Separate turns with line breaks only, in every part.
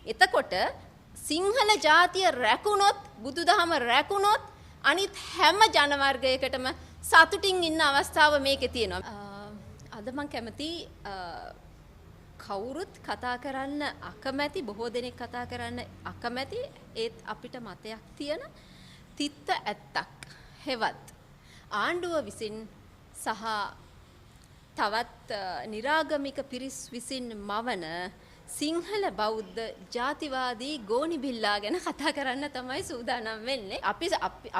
එතකොට සිංහල ජාතිය රැකුණොත් බුදුදහම රැකුණොත් අනිත් හැම ජන වර්ගයකටම සතුටින් ඉන්න අවස්ථාව මේකේ තියෙනවා. අද මම කැමති කවුරුත් කතා කරන්න අකමැති බොහෝ දෙනෙක් කතා කරන්න අකමැති ඒත් අපිට මතයක් තියෙන තිත්ත ඇත්තක් හෙවත් ආණ්ඩුව විසින් සහ තවත් නිරාගමික පිරිස් විසින් මවන සිංහල බෞද්ධ ජාතිවාදී ගෝනිබිල්ලා ගැන කතා කරන්න තමයි සූදානම් වෙන්නේ.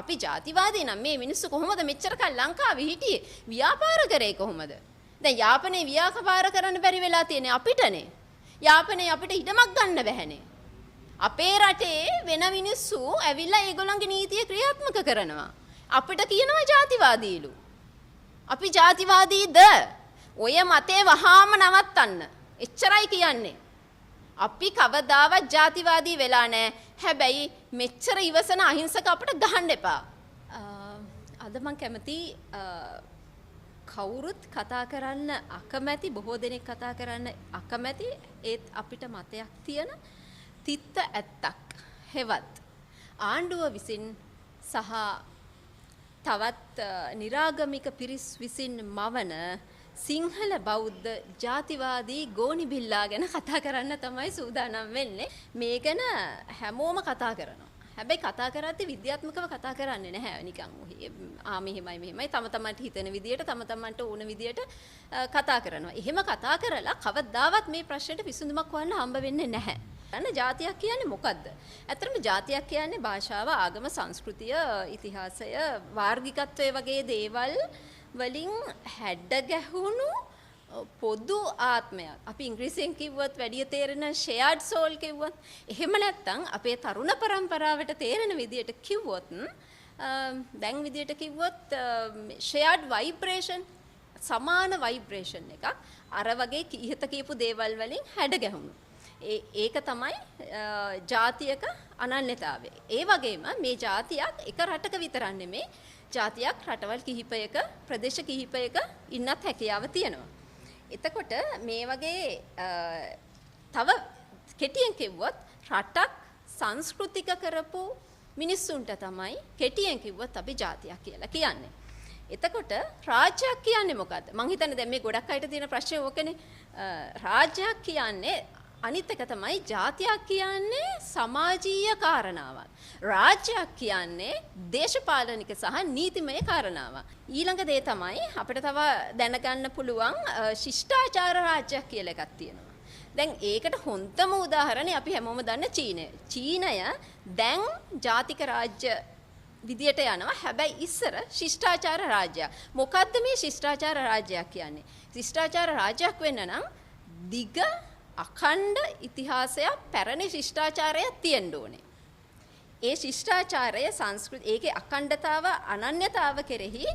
අපි ජාතිවාදී නම් මේ මිනිස්සු කොහොමද මෙච්චර කල් ලංකාවේ හිටියේ? ව්‍යාපාර කරේ කොහොමද? දැන් යාපනයේ ව්‍යාපාර කරන්න බැරි වෙලා තියෙන්නේ අපිටනේ. යාපනයේ අපිට ඉඩමක් ගන්න බැහැනේ. අපේ රටේ වෙන මිනිස්සු ඇවිල්ලා ඒගොල්ලන්ගේ නීතිය ක්‍රියාත්මක කරනවා. අපිට කියනවා ජාතිවාදීලු. අපි ජාතිවාදීද? ඔය මතේ වහාම නවත්තන්න. එච්චරයි කියන්නේ. අපි කවදාවත් ජාතිවාදී වෙලා නැහැ. හැබැයි මෙච්චර ඉවසන අහිංසක අපිට ගහන්න එපා. අද මම කැමති කවුරුත් කතා කරන්න අකමැති බොහෝ දෙනෙක් කතා කරන්න අකමැති ඒත් අපිට මතයක් තියෙන තිත්ත ඇත්තක් හෙවත් ආණ්ඩුව විසින් සහ තවත් නිරාගමික පිරිස් විසින් මවන සිංහල බෞද්ධ ජාතිවාදී ගෝනිබිල්ලා ගැන කතා කරන්න තමයි සූදානම් වෙන්නේ. මේ ගැන හැමෝම කතා කරනවා. හැබැයි කතා කරද්දී විද්‍යාත්මකව කතා කරන්නේ නැහැ නිකන් මෙහෙමයි තම තමන්ට හිතෙන විදියට තම තමන්ට ඕන විදියට කතා කරනවා. එහෙම කතා කරලා කවදාවත් මේ ප්‍රශ්නෙට විසඳුමක් හොයන්න හම්බ වෙන්නේ නැහැ. අන්න ජාතියක් කියන්නේ මොකද්ද? ඇත්තටම ජාතියක් කියන්නේ භාෂාව, ආගම, සංස්කෘතිය, ඉතිහාසය, වාර්ගිකත්වය වගේ දේවල් වලින් හැඩ ගැහුණු පොදු ආත්මයක්. අපි ඉංග්‍රීසියෙන් කිව්වොත් වැඩි තේරෙන shared soul කිව්වොත්, එහෙම නැත්නම් අපේ තරුණ පරම්පරාවට තේරෙන විදියට කිව්වොත්, දැන් විදියට කිව්වොත් shared vibration, සමාන vibration එකක්. අර වගේ ඉහත කියපු දේවල් වලින් හැඩ ගැහුණු. ඒක තමයි ජාතියක අනන්‍යතාවය. ඒ වගේම මේ ජාතියක් එක රටක විතරක් නෙමෙයි. ජාතියක් රටවල් කිහිපයක, ප්‍රදේශ කිහිපයක ඉන්නත් හැකියාව තියෙනවා. එතකොට මේ වගේ තව කෙටියෙන් කිව්වොත් රටක් සංස්කෘතික කරපු මිනිස්සුන්ට තමයි කෙටියෙන් කිව්වොත් අපි ජාතියක් කියලා කියන්නේ. එතකොට රාජ්‍යයක් කියන්නේ මොකද්ද? මං හිතන්නේ දැන් මේ ගොඩක් අයට තියෙන ප්‍රශ්නේ ඕකනේ. රාජ්‍යයක් කියන්නේ අනිත් එක තමයි ජාතියක් කියන්නේ සමාජීය කාරණාවක්. රාජ්‍යයක් කියන්නේ දේශපාලනික සහ නීතිමය කාරණාවක්. ඊළඟ දේ තමයි අපිට තව දැනගන්න පුළුවන් ශිෂ්ටාචාර රාජ්‍යයක් කියලා එකක් තියෙනවා. දැන් ඒකට හොඳම උදාහරණේ අපි හැමෝම දන්න චීනය. චීනය දැන් ජාතික රාජ්‍ය විදියට යනවා. හැබැයි ඉස්සර ශිෂ්ටාචාර රාජ්‍යයක්. මොකද්ද මේ ශිෂ්ටාචාර රාජ්‍යයක් කියන්නේ? ශිෂ්ටාචාර රාජ්‍යයක් වෙන්න නම් දිග අඛණ්ඩ ඉතිහාසයක් පැරණි ශිෂ්ටාචාරයක් තියෙන්න ඕනේ. ඒ ශිෂ්ටාචාරය ඒකේ අඛණ්ඩතාව අනන්‍යතාව කෙරෙහි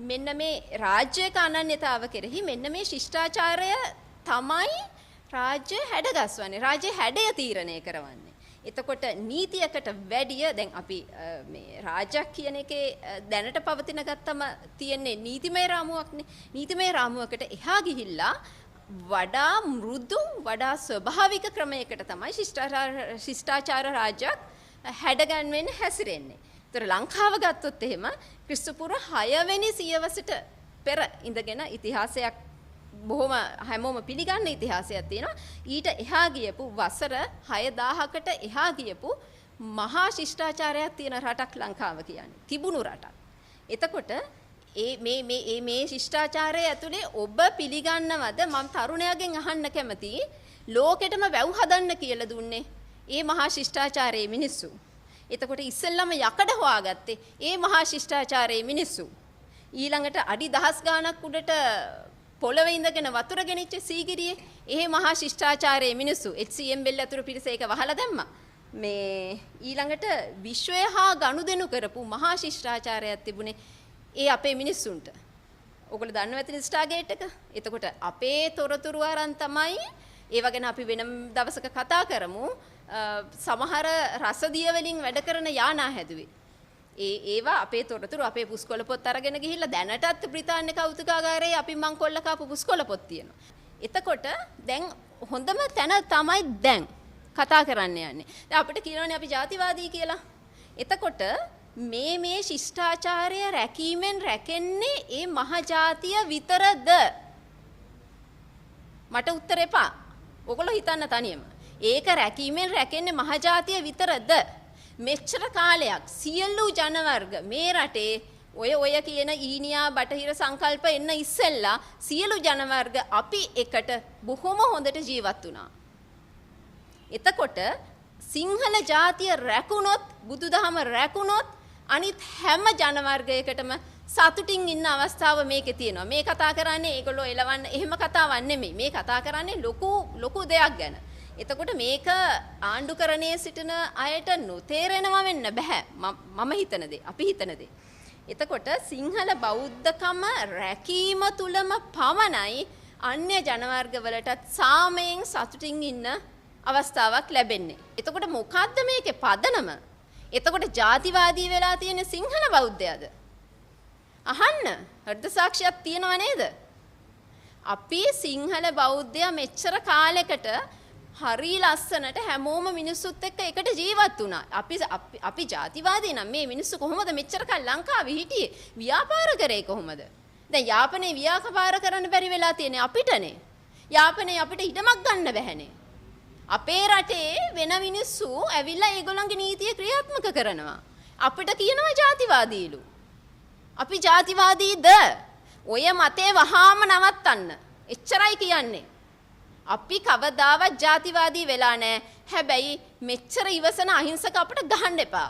මෙන්න මේ රාජ්‍යයක අනන්‍යතාව කෙරෙහි මෙන්න මේ ශිෂ්ටාචාරය තමයි රාජ්‍ය හැඩගස්වන්නේ. රාජ්‍ය හැඩය තීරණය කරවන්නේ. එතකොට නීතියකට වැඩිය දැන් අපි මේ රාජ්‍යයක් කියන එකේ දැනට පවතින ගත්තම තියෙන්නේ නීතිමය රාමුවක්නේ. නීතිමය රාමුවකට එහා ගිහිල්ලා වඩා මෘදු වඩා ස්වභාවික ක්‍රමයකට තමයි ශිෂ්ටාචාර රාජ්‍යයක් හැඩගන්වෙන්නේ හැසිරෙන්නේ. ඒතර ලංකාව ගත්තොත් එහෙම ක්‍රිස්තු පුර 6 වෙනි සියවසට පෙර ඉඳගෙන ඉතිහාසයක් බොහොම හැමෝම පිළිගන්න ඉතිහාසයක් තියෙනවා. ඊට එහා ගියපු වසර 6000කට එහා ගියපු මහා ශිෂ්ටාචාරයක් තියෙන රටක් ලංකාව කියන්නේ. තිබුණු රටක්. එතකොට මේ ශිෂ්ටාචාරය ඇතුලේ ඔබ පිළිගන්නවද? මම තරුණයාගෙන් අහන්න කැමතියි. ලෝකෙටම වැව් හදන්න කියලා දුන්නේ ඒ මහා ශිෂ්ටාචාරයේ මිනිස්සු. එතකොට ඉස්සෙල්ලම යකඩ හොයාගත්තේ ඒ මහා ශිෂ්ටාචාරයේ මිනිස්සු. ඊළඟට අඩි දහස් ගාණක් උඩට පොළවේ ඉඳගෙන වතුර ගෙනිච්ච සීගිරියේ ඒ මහා ශිෂ්ටාචාරයේ මිනිස්සු HCM බෙල් අතුරු පිරිස ඒක වහලා දැම්මා. මේ ඊළඟට විශ්වය හා ගනුදෙනු කරපු මහා ශිෂ්ටාචාරයක් තිබුණේ ඒ අපේ මිනිස්සුන්ට. ඔයගොල්ලෝ දන්නව ඇතිනේ ස්ටාගේට් එක. එතකොට අපේ තොරතුරු අරන් තමයි ඒව ගැන අපි වෙනම දවසක කතා කරමු. සමහර රසදිය වලින් වැඩ කරන යානා හැදුවේ. ඒවා අපේ තොරතුරු අපේ පුස්කොළ පොත් අරගෙන ගිහිල්ලා දැනටත් බ්‍රිතාන්‍ය කෞතුකාගාරයේ අපි මංකොල්ල කාපු පුස්කොළ පොත් තියෙනවා. එතකොට දැන් හොඳම තැන තමයි දැන් කතා කරන්න යන්නේ. දැන් අපිට කියනවානේ අපි ජාතිවාදී කියලා. එතකොට මේ ශිෂ්ටාචාරය රැකීමෙන් රැකෙන්නේ ඒ මහජාතිය විතරද? මට උත්තර එපා. ඔයගොල්ලෝ හිතන්න තනියම. ඒක රැකීමෙන් රැකෙන්නේ මහජාතිය විතරද? මෙච්චර කාලයක් සියලු ජන වර්ග මේ රටේ ඔය කියන ඊනියා බටහිර සංකල්ප එන්න ඉස්සෙල්ලා සියලු ජන වර්ග අපි එකට බොහොම හොඳට ජීවත් වුණා. එතකොට සිංහල ජාතිය රැකුණොත් බුදුදහම රැකුණොත් අනිත් හැම ජන වර්ගයකටම සතුටින් ඉන්න අවස්ථාව මේකේ තියෙනවා. මේ කතා කරන්නේ ඒගොල්ලෝ එලවන්න එහෙම කතාවක් නෙමෙයි. මේ කතා කරන්නේ ලොකු දෙයක් ගැන. එතකොට මේක ආණ්ඩුකරණයේ සිටින අයට නොතේරෙනව වෙන්න බෑ. මම හිතන දේ, අපි හිතන දේ. එතකොට සිංහල බෞද්ධකම රැකීම තුලම පමණයි අන්‍ය ජන වර්ගවලටත් සාමයෙන් සතුටින් ඉන්න අවස්ථාවක් ලැබෙන්නේ. එතකොට මොකද්ද මේකේ පදනම? එතකොට ජාතිවාදී වෙලා තියෙන සිංහල බෞද්ධයද? අහන්න හෘද සාක්ෂියක් තියෙනව නේද? අපි සිංහල බෞද්ධයා මෙච්චර කාලයකට හරි ලස්සනට හැමෝම මිනිස්සුත් එක්ක එකට ජීවත් වුණා. අපි ජාතිවාදී නම් මේ මිනිස්සු කොහොමද මෙච්චර කල් ලංකාවේ හිටියේ? ව්‍යාපාර කරේ කොහොමද? දැන් යාපනයේ ව්‍යාපාර කරන්න බැරි වෙලා තියෙන්නේ අපිටනේ. යාපනයේ අපිට ඉඩමක් ගන්න බැහැනේ. අපේ රටේ වෙන මිනිස්සු ඇවිල්ලා ඒගොල්ලන්ගේ නීතිය ක්‍රියාත්මක කරනවා. අපිට කියනවා ජාතිවාදීලු. අපි ජාතිවාදීද? ඔය මතේ වහාම නවත්තන්න. එච්චරයි කියන්නේ. අපි කවදාවත් ජාතිවාදී වෙලා නැහැ. හැබැයි මෙච්චර ඉවසන අහිංසක අපිට ගහන්න එපා.